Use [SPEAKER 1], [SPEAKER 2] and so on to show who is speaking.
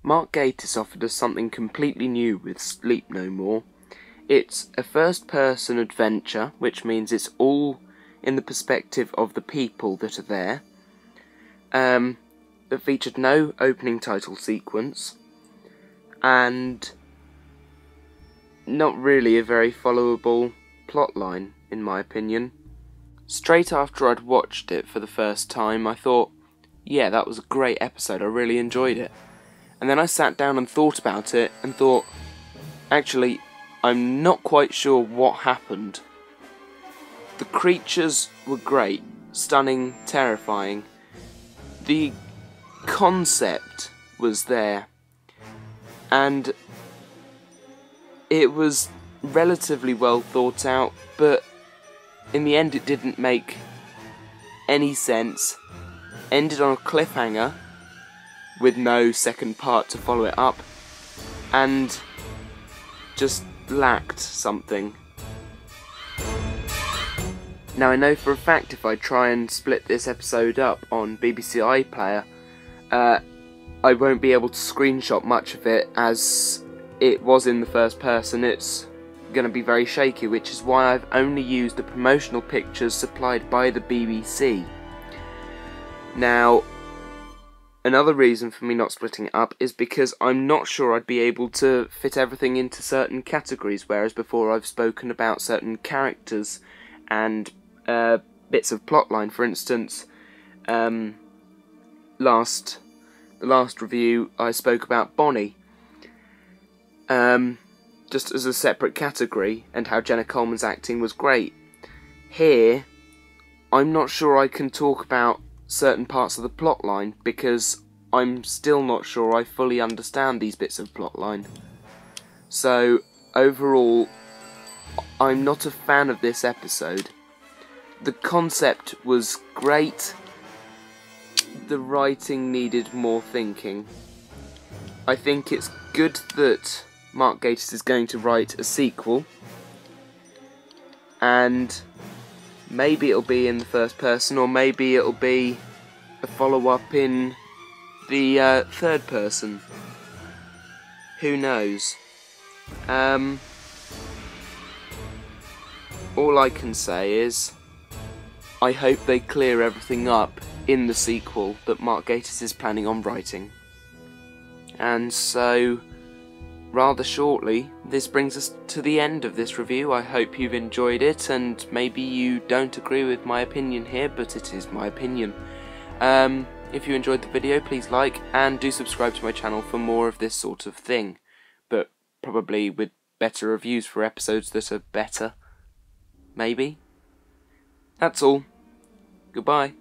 [SPEAKER 1] Mark Gatiss offered us something completely new with Sleep No More. It's a first-person adventure, which means it's all in the perspective of the people that are there. It featured no opening title sequence, and not really a very followable plotline, in my opinion. Straight after I'd watched it for the first time, I thought, yeah, that was a great episode, I really enjoyed it. And then I sat down and thought about it, and thought, actually, I'm not quite sure what happened. The creatures were great, stunning, terrifying. The concept was there, and it was relatively well thought out, but in the end it didn't make any sense. Ended on a cliffhanger with no second part to follow it up, and just lacked something. Now, I know for a fact if I try and split this episode up on BBC iPlayer, I won't be able to screenshot much of it, as it was in the first person. It's going to be very shaky, which is why I've only used the promotional pictures supplied by the BBC. Now, another reason for me not splitting it up is because I'm not sure I'd be able to fit everything into certain categories, whereas before I've spoken about certain characters and bits of plotline. For instance, the last review I spoke about Bonnie, just as a separate category, and how Jenna Coleman's acting was great. Here, I'm not sure I can talk about certain parts of the plotline, because I'm still not sure I fully understand these bits of plotline. So, overall, I'm not a fan of this episode. The concept was great. The writing needed more thinking. I think it's good that Mark Gatiss is going to write a sequel, and maybe it'll be in the first person, or maybe it'll be a follow-up in the third person. Who knows? All I can say is, I hope they clear everything up in the sequel that Mark Gatiss is planning on writing. And so, rather shortly, this brings us to the end of this review. I hope you've enjoyed it, and maybe you don't agree with my opinion here, but it is my opinion. If you enjoyed the video, please like, and do subscribe to my channel for more of this sort of thing, but probably with better reviews for episodes that are better. Maybe? That's all. Goodbye.